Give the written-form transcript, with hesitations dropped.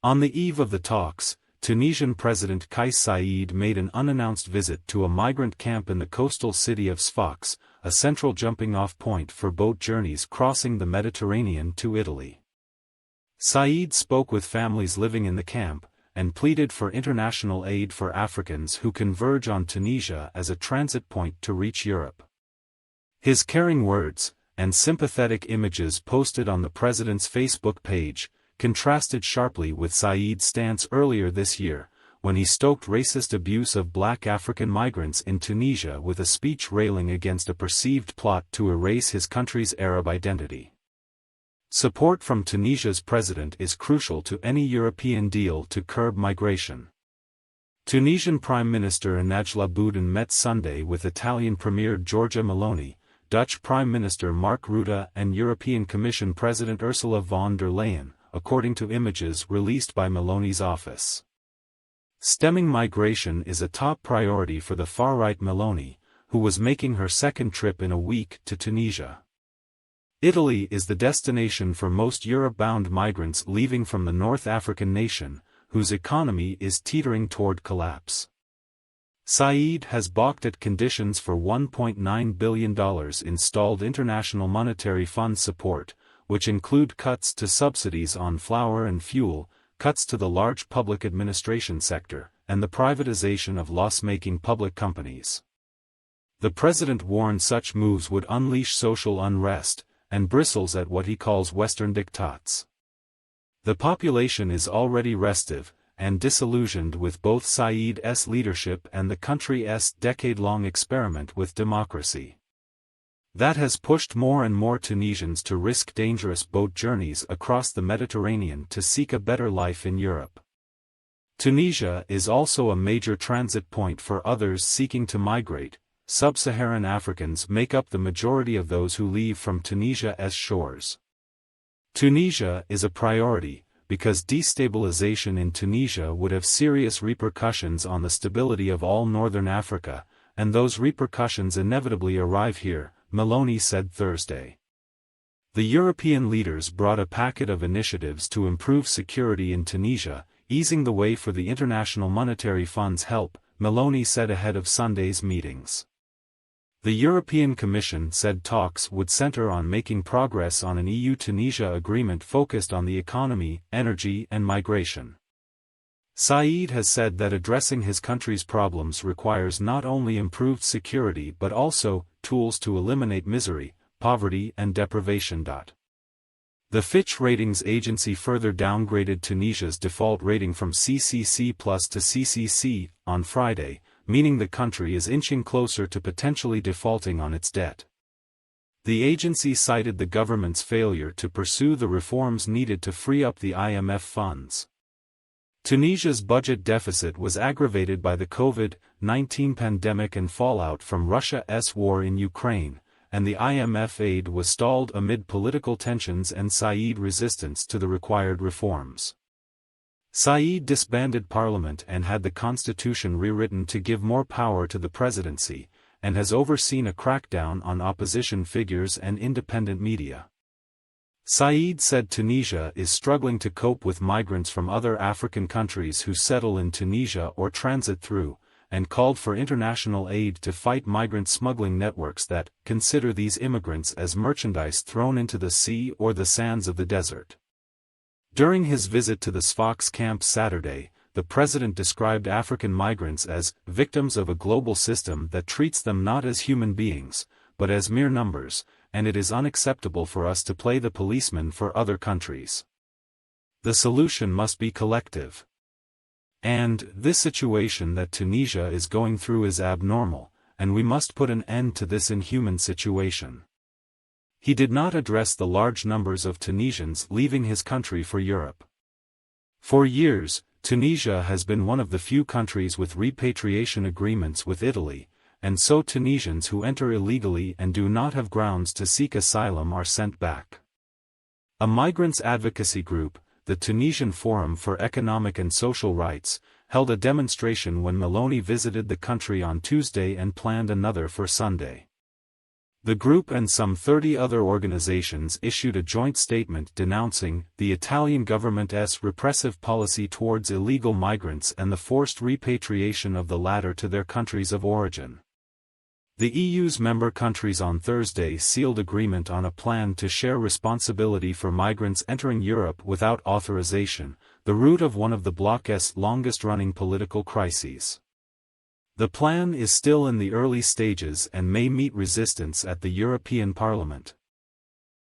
On the eve of the talks, Tunisian President Kais Saied made an unannounced visit to a migrant camp in the coastal city of Sfax, a central jumping-off point for boat journeys crossing the Mediterranean to Italy. Saied spoke with families living in the camp, and pleaded for international aid for Africans who converge on Tunisia as a transit point to reach Europe. His caring words, and sympathetic images posted on the president's Facebook page, contrasted sharply with Saied's stance earlier this year, when he stoked racist abuse of black African migrants in Tunisia with a speech railing against a perceived plot to erase his country's Arab identity. Support from Tunisia's president is crucial to any European deal to curb migration. Tunisian Prime Minister Najla Bouden met Sunday with Italian Premier Giorgia Meloni, Dutch Prime Minister Mark Rutte and European Commission President Ursula von der Leyen, according to images released by Meloni's office. Stemming migration is a top priority for the far-right Meloni, who was making her second trip in a week to Tunisia. Italy is the destination for most Europe-bound migrants leaving from the North African nation, whose economy is teetering toward collapse. Saied has balked at conditions for $1.9 billion in stalled International Monetary Fund support, which include cuts to subsidies on flour and fuel, cuts to the large public administration sector, and the privatization of loss-making public companies. The president warned such moves would unleash social unrest, and bristles at what he calls Western diktats. The population is already restive, and disillusioned with both Saied's leadership and the country's decade-long experiment with democracy. That has pushed more and more Tunisians to risk dangerous boat journeys across the Mediterranean to seek a better life in Europe. Tunisia is also a major transit point for others seeking to migrate. Sub-Saharan Africans make up the majority of those who leave from Tunisia's shores. Tunisia is a priority, because destabilization in Tunisia would have serious repercussions on the stability of all northern Africa, and those repercussions inevitably arrive here, Meloni said Thursday. The European leaders brought a packet of initiatives to improve security in Tunisia, easing the way for the International Monetary Fund's help, Meloni said ahead of Sunday's meetings. The European Commission said talks would center on making progress on an EU-Tunisia agreement focused on the economy, energy and migration. Saied has said that addressing his country's problems requires not only improved security but also tools to eliminate misery, poverty and deprivation. The Fitch ratings agency further downgraded Tunisia's default rating from CCC+ to CCC on Friday, meaning the country is inching closer to potentially defaulting on its debt. The agency cited the government's failure to pursue the reforms needed to free up the IMF funds. Tunisia's budget deficit was aggravated by the COVID-19 pandemic and fallout from Russia's war in Ukraine, and the IMF aid was stalled amid political tensions and Saied resistance to the required reforms. Saied disbanded parliament and had the constitution rewritten to give more power to the presidency, and has overseen a crackdown on opposition figures and independent media. Saied said Tunisia is struggling to cope with migrants from other African countries who settle in Tunisia or transit through, and called for international aid to fight migrant smuggling networks that consider these immigrants as merchandise thrown into the sea or the sands of the desert. During his visit to the Sfax camp Saturday, the president described African migrants as victims of a global system that treats them not as human beings, but as mere numbers, and it is unacceptable for us to play the policeman for other countries. The solution must be collective. And this situation that Tunisia is going through is abnormal, and we must put an end to this inhuman situation. He did not address the large numbers of Tunisians leaving his country for Europe. For years, Tunisia has been one of the few countries with repatriation agreements with Italy, and so Tunisians who enter illegally and do not have grounds to seek asylum are sent back. A migrants' advocacy group, the Tunisian Forum for Economic and Social Rights, held a demonstration when Meloni visited the country on Tuesday and planned another for Sunday. The group and some 30 other organizations issued a joint statement denouncing the Italian government's repressive policy towards illegal migrants and the forced repatriation of the latter to their countries of origin. The EU's member countries on Thursday sealed agreement on a plan to share responsibility for migrants entering Europe without authorization, the root of one of the bloc's longest-running political crises. The plan is still in the early stages and may meet resistance at the European Parliament.